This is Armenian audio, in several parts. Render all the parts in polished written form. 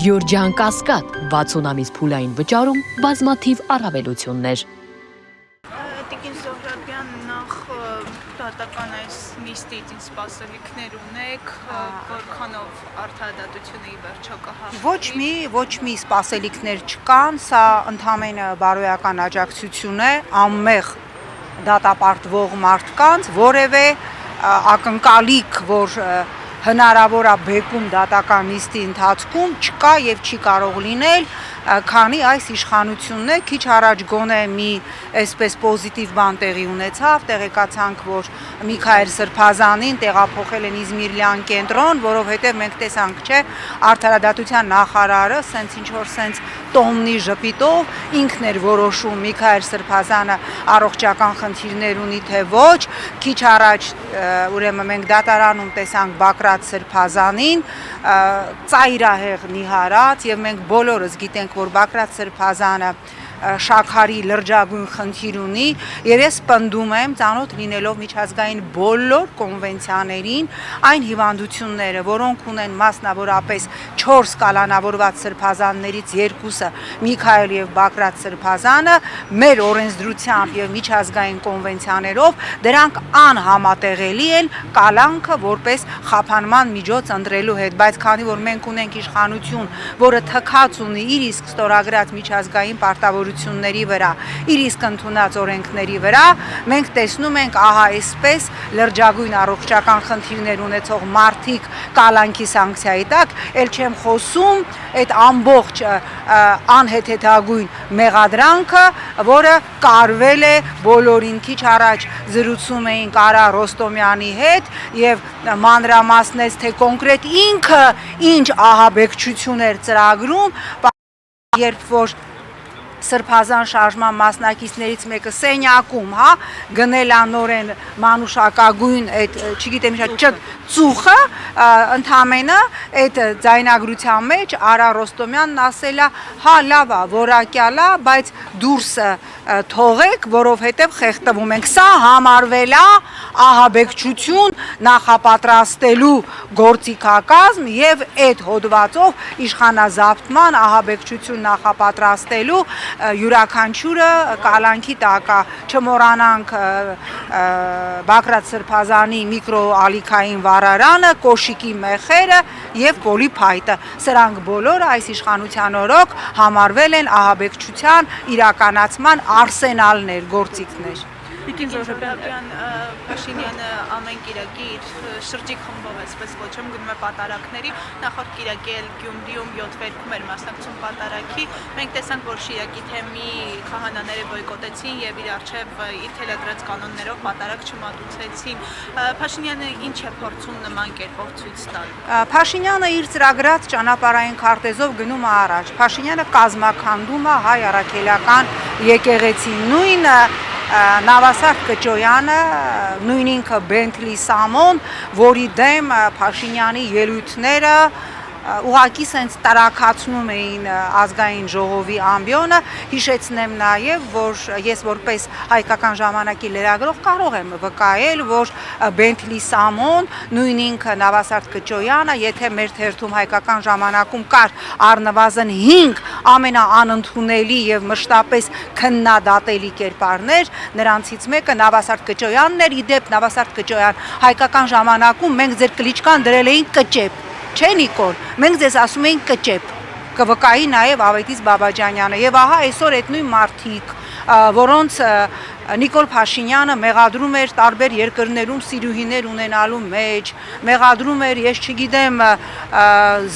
Գյորջյան Կասկադ 60 ամիս փուլային վճարում բազմաթիվ առավելություններ։ Տիկին Զոհրաբյան, նախ դատական այս նիստից ինչ սպասելիքներ ունեք, որքանով արդարադատությունը ի վերջո կհաղթի։ Ոչ մի սպասելիքներ չկան, սա ընդամենը բարոյական աջակցություն է անմեղ դատապարտվող մարդկանց, որևէ ակնկալիք, որ հնարավոր է բեկում դատական նիստի ընթացքում չկա եւ չի կարող լինել, քանի այս իշխանությունն է քիչ առաջ գոնե մի այսպես պոզիտիվ բան տեղի ունեցավ, տեղեկացանք, որ Միքայել Սրբազանին տեղափոխել են Իզմիրլյան կենտրոն, որովհետեւ մենք տեսանք, չէ, արդարադատության նախարարը սենց ինչ որ սենց տոմնի ժպիտով ինքն էր որոշում Միքայել Սրբազանը առողջական խնդիրներ ունի թե ոչ, քիչ առաջ ուրեմն մենք դատարանում տեսանք Բակրատ Սրբազանին, ծայրահեղ նիհարած եւ մենք բոլորս գիտենք, որ Բակրատ Սրբազանը շաքարի լրջագույն խնդիր ունի եւ ես պնդում եմ ծանոթ լինելով միջազգային բոլոր կոնվենցիաներին այն հիվանդությունները, որոնք ունեն մասնավորապես 4 կալանավորված սրբազաններից երկուսը Միքայել եւ Բակրատ Սրբազանը մեր օրենսդրությամբ եւ միջազգային կոնվենցիաներով դրանք անհամատեղելի են կալանքը որպես խափանման միջոց ընտրելու հետ, բայց քանի որ մենք ունենք իշխանություն, որը թքած ունի իր իսկ ստորագրած միջազգային պարտավորությունների վրա, իր իսկ ընդունած օրենքների վրա, մենք տեսնում ենք ահա այսպես լրջագույն առողջական խնդիրներ ունեցող մարդիկ կալանքի սանկցիայի տակ, ել չեմ խոսում այդ ամբողջ անհեթեթագույն մեղադրանքը, որը կարվել է բոլորին քիչ առաջ զրուցում էինք Արա Ռոստոմյանի հետ եւ մանրամասնեց թե կոնկրետ ինքը ինչ ահաբեկչություն էր ծրագրում, երբ որ Սրբազան շարժման մասնակիցներից մեկը սենյակում, հա, գնել անորեն մանուշակագույն այդ, չգիտեմ ինչ, ծուխը, ընդամենը այդ ձայնագրության մեջ Արա Ռոստոմյանն ասել է, հա, լավ է, որակյալ է, բայց դուրսը թողեք, որովհետև խեղդվում ենք։ Սա համարվել է ահաբեկչություն նախապատրաստելու գործիքակազմ եւ այդ հոդվածով իշխանազավթման ահաբեկչություն նախապատրաստելու յուրաքանչյուրը կալանքի տակ է, չմոռանանք Բակրատ Սրբազանի միկրոալիքային վառարանը, կոշիկի մեխերը եւ պոլիփայտը, սրանք բոլորը այս իշխանության օրոք համարվել են ահաբեկչության իրականացման արսենալներ, գործիքներ։ Տիկին Զոհրաբյան, Փաշինյանը ամեն կիրակի իր շրջիկ խմբով, այսպես կոչում, գնում է պատարակների, նախորդ կիրակի էլ Գյումրիում 7 վերքում էր մասնակցում պատարակի, մենք տեսանք, որ Շիրակի թեմի քահանաները բոյկոտեցին եւ իր արչեւ իր թելադրած կանոններով պատարակ չմատուցեցին։ Փաշինյանը ինչ է փորձում նման կերպով ցույց տալ։ Փաշինյանը իր ծրագրած ճանապարհային քարտեզով գնում է առաջ։ Փաշինյանը կազմաքանդում է հայ առաքելական եկեղեցին, նույն Նավասարդ Կճոյանը, նույն ինքը Բենթլի Սամոն, որի դեմ Փաշինյանի ելույթները ուղղակի սենց տարակացնում էին ազգային ժողովի ամբիոնը, հիշեցնեմ նաև, որ ես որպես հայկական ժամանակի լրագրող կարող եմ վկայել, որ Բենթլի Սամոն, նույն ինքը Նավասարդ Կճոյանը, եթե մեր թերթում հայկական ժամանակում կար առնվազն 5 ամենաանընդունելի եւ մշտապես քննադատելի կերպարներ, նրանցից մեկը Նավասարդ Կճոյանն էր, իդեպ Նավասարդ Կճոյան հայկական ժամանակում մենք ձեր կլիչկան դրել էինք Կճեպ, չէ Նիկոլ, մենք ձեզ ասում էինք Կճեպ, կվկայի նաև Ավետիս Բաբաջանյանը եւ ահա այսօր այդ նույն մարդիկ, որոնց Նիկոլ Փաշինյանը մեղադրում էր տարբեր երկրներում սիրուհիներ ունենալու մեջ, մեղադրում էր, ես չգիտեմ,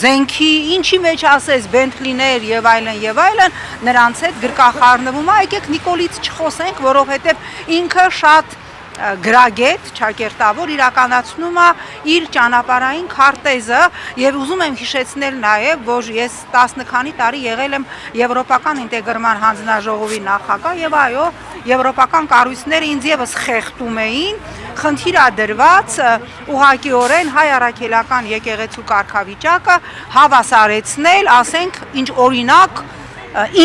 զենքի, ինչի մեջ ասես, Բենթլիներ եւ այլն, նրանց հետ գրկախառնվում է, եկեք Նիկոլից չխոսենք, որովհետեւ ինքը շատ գրագետ, ճակերտավոր իրականացնում է իր ճանապարհային քարտեզը եւ ուզում եմ հիշեցնել նաեւ, որ ես 10 քանի տարի եղել եմ Եվրոպական ինտեգրման հանձնաժողովի նախագահ եւ այո, եվրոպական կառույցները ինձ եւս խեղդում էին, խնդիր է դրված ուղղակիորեն հայ առաքելական եկեղեցու կարգավիճակը հավասարեցնել, ասենք, ինչ օրինակ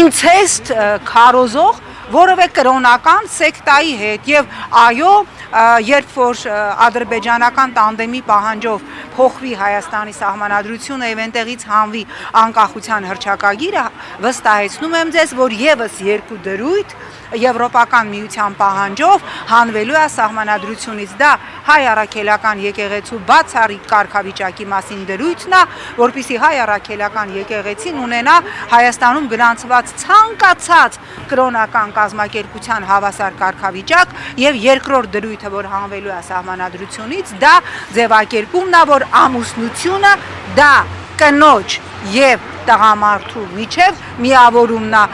ինցեստ քարոզող որևէ կրոնական սեկտայի հետ եւ այո երբ որ ադրբեջանական տանդեմի պահանջով փոխվի Հայաստանի սահմանադրությունը եւ այնտեղից հանվի անկախության հռչակագիրը վստահեցնում եմ ձեզ որ եւս երկու դրույթ Եվրոպական միության պահանջով հանվելու է սահմանադրությունից դա հայ առաքելական եկեղեցու բացառիկ կարգավիճակի մասին դրույթն է որպեսզի հայ առաքելական եկեղեցին ունենա Հայաստանում գրանցված ցանկացած կրոնական կազմակերպության հավասար կարգավիճակ եւ երկրորդ դրույթը որ հանվելու է սահմանադրությունից դա ձևակերպումն է որ ամուսնությունը դա կնոջ եւ տղամարդու միջև միավորումն է